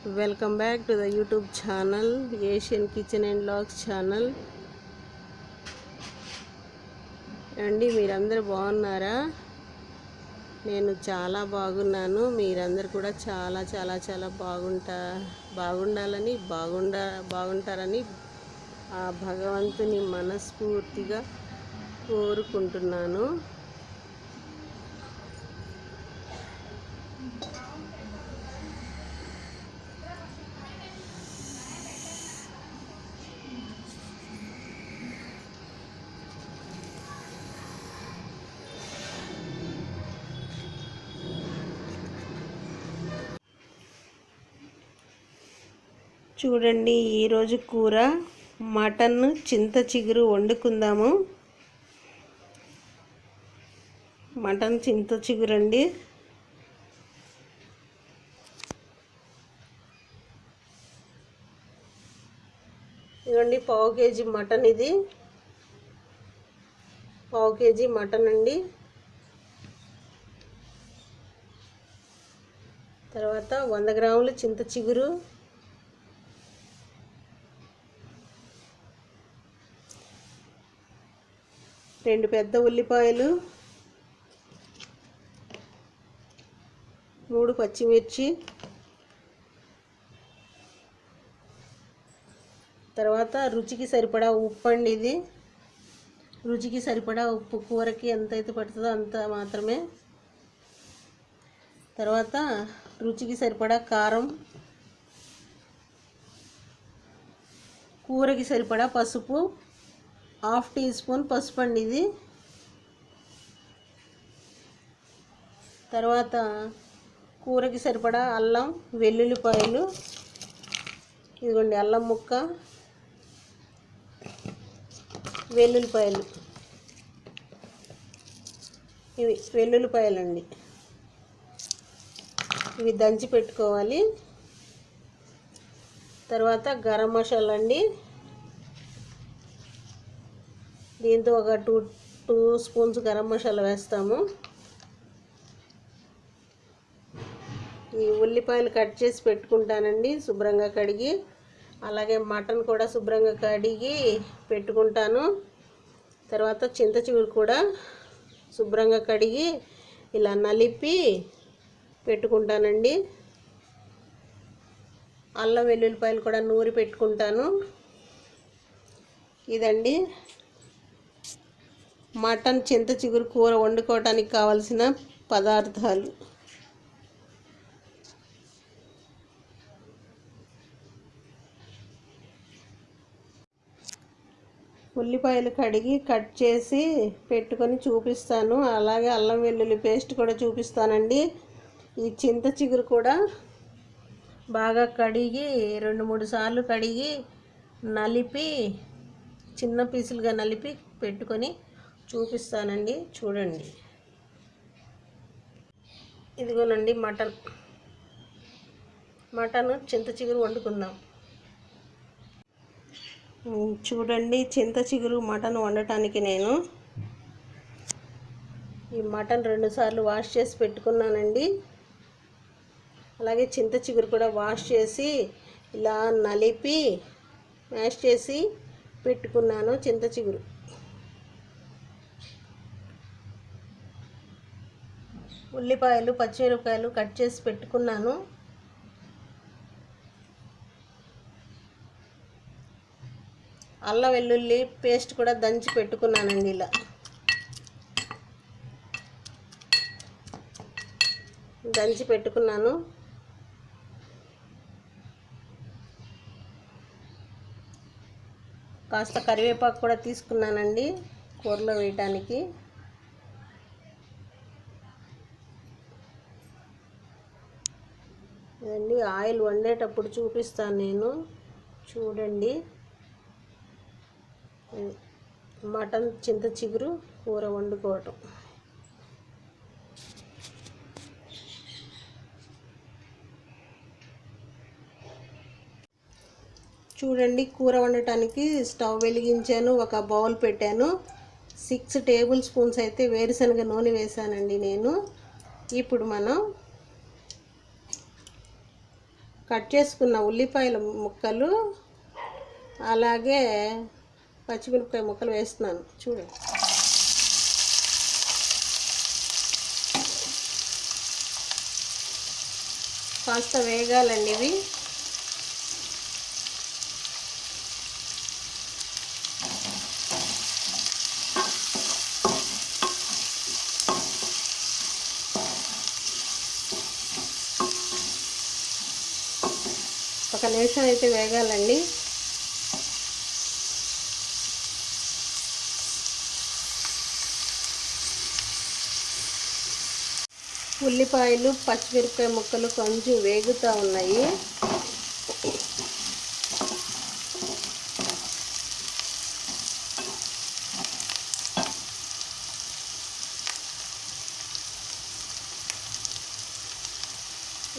Welcome back to the YouTube channel Asian kitchen and vlogs channel అండి. మీరందరూ బాగున్నారా? నేను చాలా బాగున్నాను. మీరందరూ కూడా చాలా చాలా చాలా బాగుండాలని బాగుంటారని ఆ భగవంతుని మనస్ఫూర్తిగా కోరుకుంటున్నాను. చూడండి, ఈరోజు కూర మటన్ చింత చిగురు వండుకుందాము. మటన్ చింత చిగురు అండి. ఇదిగోండి, పావు కేజీ మటన్. ఇది పావు కేజీ మటన్ అండి. తర్వాత 100 గ్రాములు చింత చిగురు, 2 పెద్ద ఉల్లిపాయలు, 3 పచ్చిమిర్చి, తర్వాత రుచికి సరిపడా ఉప్పు అండి. ఇది రుచికి సరిపడా ఉప్పు, కూరకి ఎంతైతే పడుతుందో అంత మాత్రమే. తర్వాత రుచికి సరిపడా కారం, కూరకి సరిపడా పసుపు, 1/2 టీ స్పూన్ పసుపు అండి ఇది. తర్వాత కూరకి సరిపడా అల్లం వెల్లుల్లిపాయలు, ఇదిగోండి అల్లం ముక్క, వెల్లుల్లిపాయలు, ఇవి వెల్లుల్లిపాయలండి. ఇవి దంచి పెట్టుకోవాలి. తర్వాత గరం మసాలా అండి. దీంతో ఒక 2 స్పూన్స్ గరం మసాలా వేస్తాము. ఈ ఉల్లిపాయలు కట్ చేసి పెట్టుకుంటానండి, శుభ్రంగా కడిగి. అలాగే మటన్ కూడా శుభ్రంగా కడిగి పెట్టుకుంటాను. తర్వాత చింత చిగురు కూడా శుభ్రంగా కడిగి ఇలా నలిపి పెట్టుకుంటానండి. అల్లం వెల్లుల్లిపాయలు కూడా నూరి పెట్టుకుంటాను. ఇదండి మటన్ చింత చిగురు కూర వండుకోవడానికి కావలసిన పదార్థాలు. ఉల్లిపాయలు కడిగి కట్ చేసి పెట్టుకొని చూపిస్తాను. అలాగే అల్లం వెల్లుల్లి పేస్ట్ కూడా చూపిస్తానండి. ఈ చింత చిగురు కూడా బాగా కడిగి 2-3 సార్లు కడిగి నలిపి చిన్న పీసులుగా నలిపి పెట్టుకొని చూపిస్తానండి. చూడండి, ఇదిగోనండి మటన్ చింత చిగురు వండుకుందాం. చూడండి, చింత చిగురు మటన్ వండటానికి నేను ఈ మటన్ 2 సార్లు వాష్ చేసి పెట్టుకున్నానండి. అలాగే చింత చిగురు కూడా వాష్ చేసి ఇలా నలిపి మ్యాష్ చేసి పెట్టుకున్నాను. చింత చిగురు, ఉల్లిపాయలు, పచ్చిమిరపకాయలు కట్ చేసి పెట్టుకున్నాను. అల్లం వెల్లుల్లి పేస్ట్ కూడా దంచి పెట్టుకున్నానండి. ఇలా దంచి పెట్టుకున్నాను. కాస్త కరివేపాకు కూడా తీసుకున్నానండి కూరలో వేయటానికి. ఇదండి ఆయిల్ వండేటప్పుడు చూపిస్తాను నేను. చూడండి, మటన్ చింత చిగురు కూర వండుకోవటం. చూడండి, కూర వండటానికి స్టవ్ వెలిగించాను, ఒక బౌల్ పెట్టాను. 6 టేబుల్ స్పూన్స్ అయితే వేరుశనగ నూనె వేసానండి నేను. ఇప్పుడు మనం కట్ చేసుకున్న ఉల్లిపాయల ముక్కలు అలాగే పచ్చిమిరపకాయ ముక్కలు వేస్తున్నాను. చూడండి, కాస్త వేగాలండి ఇవి. ఒక నిమిషం అయితే వేగాలండి. ఉల్లిపాయలు పచ్చిమిరపకాయ ముక్కలు కొంచెం వేగుతూ ఉన్నాయి.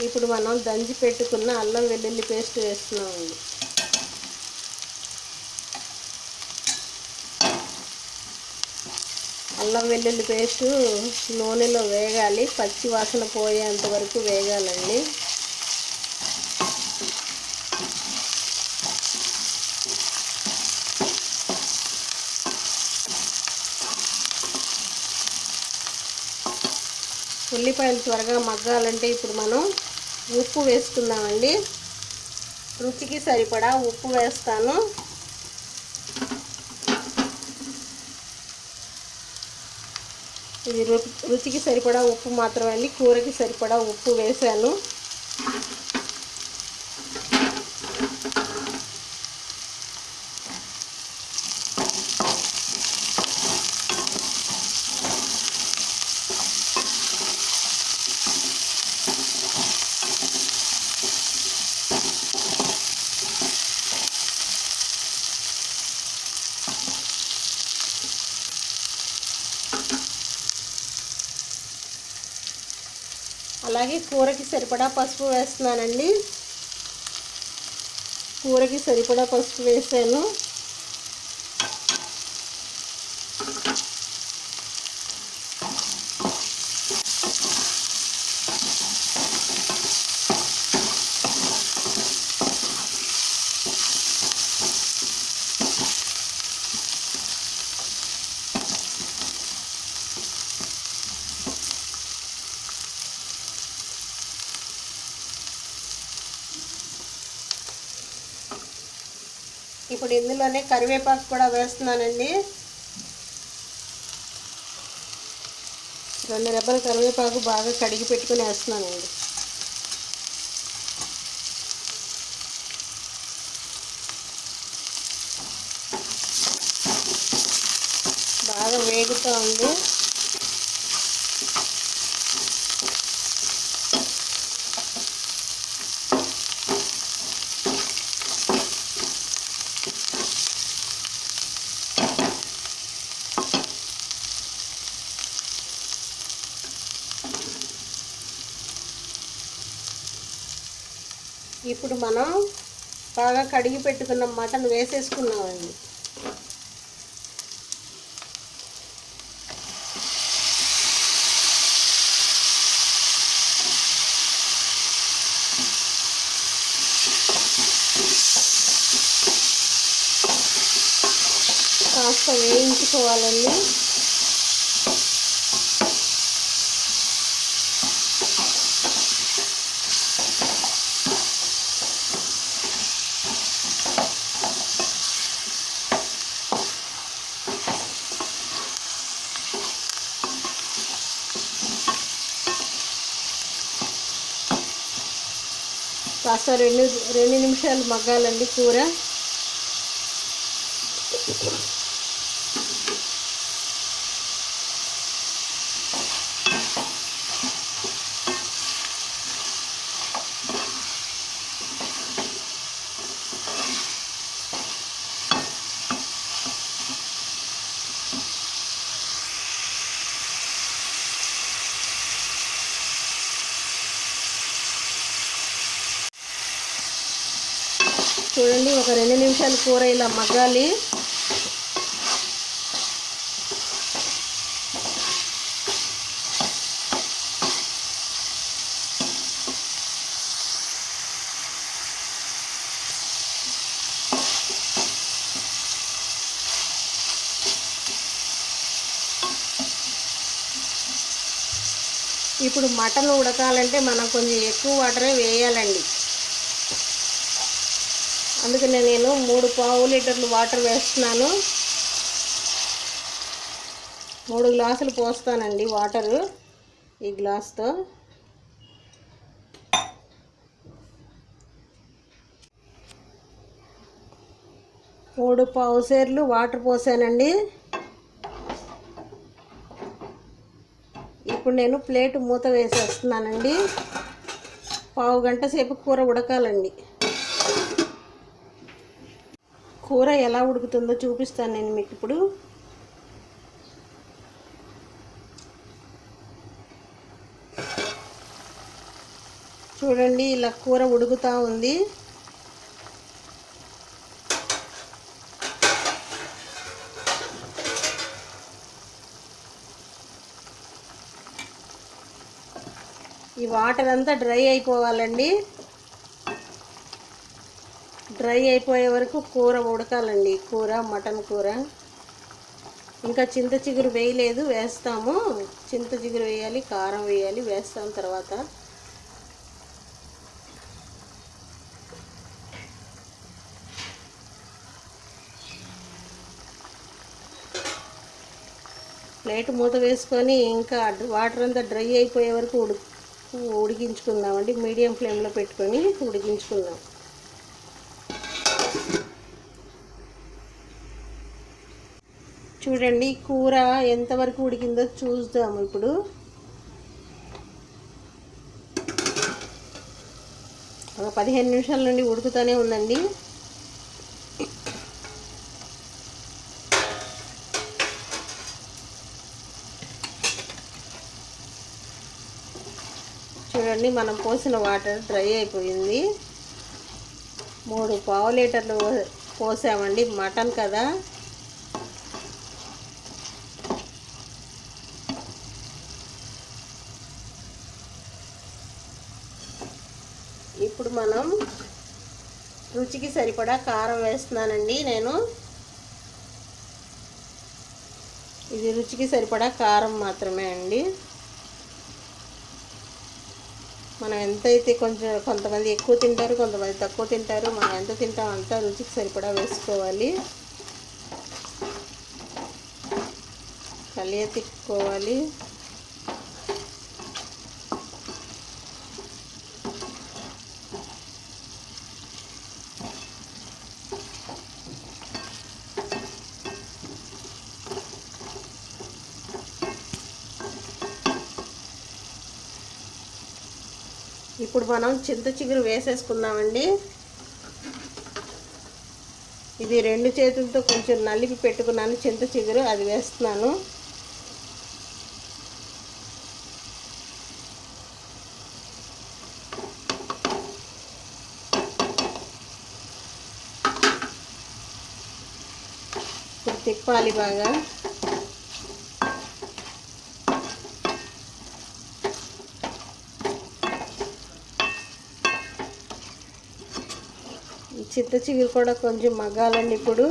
ఇప్పుడు మనం దంచి పెట్టుకున్న అల్లం వెల్లుల్లి పేస్ట్ వేస్తున్నామండి. అల్లం వెల్లుల్లి పేస్టు నూనెలో వేగాలి, పచ్చి వాసన పోయేంత వరకు వేగాలండి. ఉల్లిపాయలు త్వరగా మగ్గాలంటే ఇప్పుడు మనం ఉప్పు వేసుకుందామండి. రుచికి సరిపడా ఉప్పు వేస్తాను. ఇది రుచికి సరిపడా ఉప్పు మాత్రమే అండి, కూరకి సరిపడా ఉప్పు వేసాను. అలాగే కూరకి సరిపడా పసుపు వేస్తున్నానండి. కూరకి సరిపడా పసుపు వేసాను. ఇప్పుడు ఇందులోనే కరివేపాకు కూడా వేస్తున్నానండి. 2 రెబ్బల కరివేపాకు బాగా కడిగి పెట్టుకుని వేస్తున్నానండి. బాగా వేగుతూ ఉంది. ఇప్పుడు మనం బాగా కడిగి పెట్టుకున్న మటన్ వేసేసుకున్నామండి. కాస్త వేయించుకోవాలండి. కాస్త 2 నిమిషాలు మగ్గాలండి కూర. చూడండి, ఒక 2 నిమిషాలు కూర ఇలా మగ్గాలి. ఇప్పుడు మటన్ ఉడకాలంటే మనం కొంచెం ఎక్కువ వాటరే వేయాలండి. అందుకనే నేను 3 లీటర్లు వాటర్ వేస్తున్నాను. 3 గ్లాసులు పోస్తానండి వాటరు ఈ గ్లాస్తో. మూడు పావుసేర్లు వాటర్ పోసానండి. ఇప్పుడు నేను ప్లేట్ మూత వేసేస్తున్నానండి. పావు గంట సేపు కూర ఉడకాలండి. కూర ఎలా ఉడుకుతుందో చూపిస్తాను నేను మీకు ఇప్పుడు. చూడండి, ఇలా కూర ఉడుకుతూ ఉంది. ఈ వాటర్ అంతా డ్రై అయిపోవాలండి. డ్రై అయిపోయే వరకు కూర ఉడకాలండి. మటన్ కూర. ఇంకా చింత చిగురు వేయలేదు, వేస్తాము. చింత చిగురు వేయాలి, కారం వేయాలి, వేస్తాం తర్వాత. ప్లేట్ మూత వేసుకొని ఇంకా వాటర్ అంతా డ్రై అయిపోయే వరకు ఉడికించుకుందామండి. మీడియం ఫ్లేమ్లో పెట్టుకొని ఉడికించుకుందాం. చూడండి, కూర ఎంతవరకు ఉడికిందో చూద్దాము ఇప్పుడు. ఒక 15 నిమిషాల నుండి ఉడుకుతూనే ఉందండి. చూడండి, మనం పోసిన వాటర్ డ్రై అయిపోయింది. 3 పావు లీటర్లు పోసామండి. మటన్ కదా. ఇప్పుడు మనం రుచికి సరిపడా కారం వేస్తున్నానండి నేను. ఇది రుచికి సరిపడా కారం మాత్రమే అండి. మనం ఎంతైతే కొంతమంది ఎక్కువ తింటారు, కొంతమంది తక్కువ తింటారు. మనం ఎంత తింటాం అంత రుచికి సరిపడా వేసుకోవాలి. తిప్పుకోవాలి. ఇప్పుడు మనం చింత చిగురు వేసేసుకుందామండి. ఇది 2 చేతులతో కొంచెం నలిపి పెట్టుకున్నాను చింత చిగురు, అది వేస్తున్నాను. ఇప్పుడు తిప్పాలి బాగా. చింత చిగురు కూడా కొంచెం మగ్గాలండి ఇప్పుడు.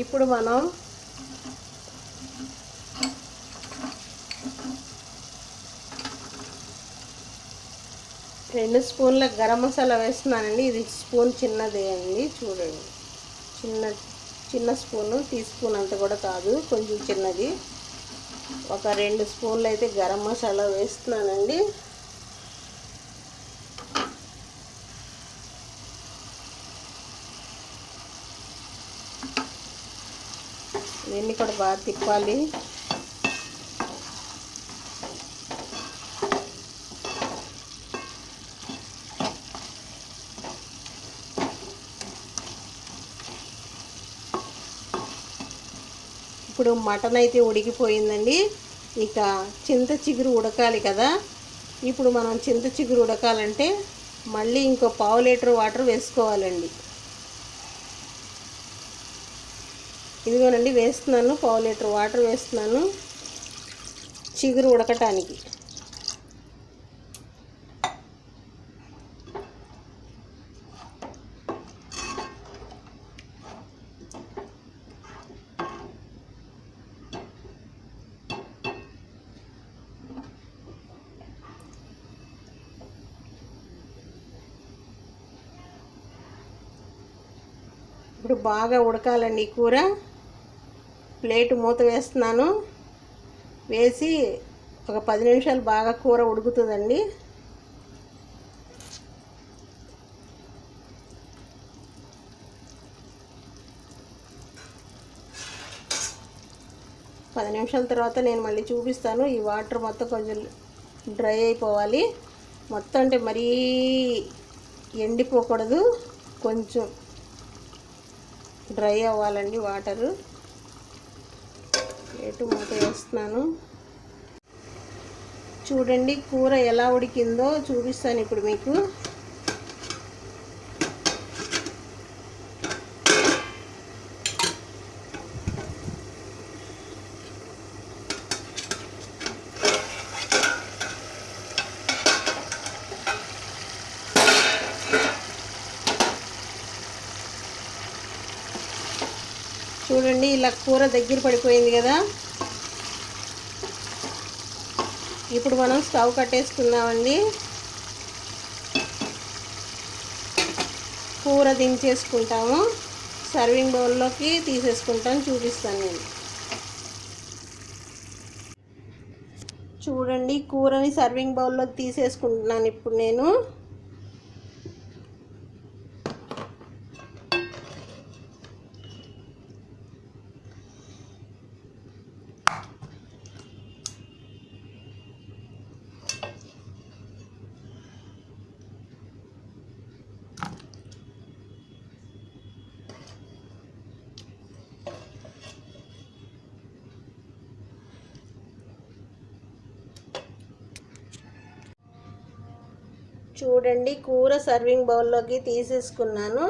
ఇప్పుడు మనం రెండు స్పూన్ల గరం మసాలా వేస్తున్నానండి. ఇది స్పూన్ చిన్నదే అండి. చూడండి, చిన్న స్పూను, టీ స్పూన్ అంత కూడా కాదు, కొంచెం చిన్నది. ఒక 2 స్పూన్లు అయితే గరం మసాలా వేస్తున్నానండి. దీన్ని కూడా బాగా తిప్పాలి. ఇప్పుడు మటన్ అయితే ఉడికిపోయిందండి. ఇక చింత చిగురు ఉడకాలి కదా, ఇప్పుడు మనం చింత చిగురు ఉడకాలంటే మళ్ళీ ఇంకో పావు లీటర్ వాటర్ వేసుకోవాలండి. ఇదిగోనండి వేస్తున్నాను, పావు లీటర్ వాటర్ వేస్తున్నాను చిగురు ఉడకటానికి. ఇప్పుడు బాగా ఉడకాలండి ఈ కూర. ప్లేటు మూత వేస్తున్నాను. వేసి ఒక 10 నిమిషాలు బాగా కూర ఉడుకుతుందండి. పది నిమిషాల తర్వాత నేను మళ్ళీ చూపిస్తాను. ఈ వాటర్ మొత్తం కొంచెం డ్రై అయిపోవాలి. మొత్తం అంటే మరీ ఎండిపోకూడదు, కొంచెం డ్రై అవ్వాలండి వాటరు. ప్లేటు మూత వేస్తున్నాను. చూడండి కూర ఎలా ఉడికిందో చూపిస్తాను ఇప్పుడు మీకు. చూడండి ఇలా కూర దగ్గర పడిపోయింది కదా. ఇప్పుడు మనం స్టవ్ కట్టేసుకుందామండి. కూర దించేసుకుంటాము. సర్వింగ్ బౌల్లోకి తీసేసుకుంటాను, చూపిస్తాను నేను. చూడండి కూరని సర్వింగ్ బౌల్లోకి తీసేసుకుంటున్నాను ఇప్పుడు నేను. చూడండి కూర సర్వింగ్ బౌల్లోకి తీసేసుకున్నాను.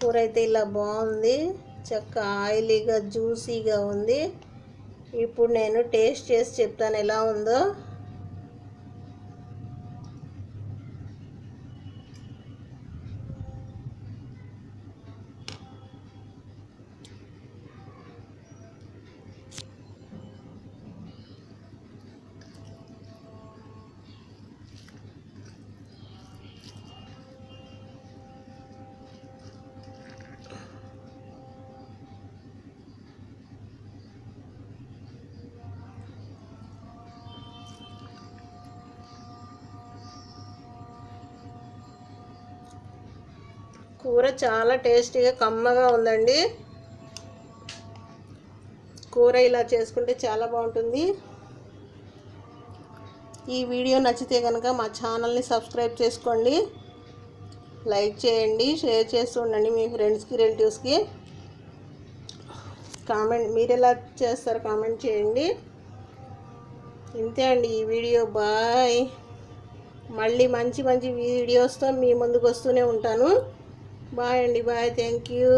కూర అయితే ఇలా బాగుంది, చక్కగా ఆయిలీగా జ్యూసీగా ఉంది. ఇప్పుడు నేను టేస్ట్ చేసి చెప్తాను ఎలా ఉందో. కూర చాలా టేస్టీగా కమ్మగా ఉందండి. కూర ఇలా చేసుకుంటే చాలా బాగుంటుంది. ఈ వీడియో నచ్చితే కనుక మా ఛానల్ని సబ్స్క్రైబ్ చేసుకోండి, లైక్ చేయండి, షేర్ చేస్తూ ఉండండి మీ ఫ్రెండ్స్కి, రిలేటివ్స్కి. కామెంట్ మీరు ఎలా చేస్తారో కామెంట్ చేయండి. ఇంతే అండి ఈ వీడియో. బాయ్. మళ్ళీ మంచి మంచి వీడియోస్తో మీ ముందుకు వస్తూనే ఉంటాను. బాయ్ అండి. బాయ్. Thank you.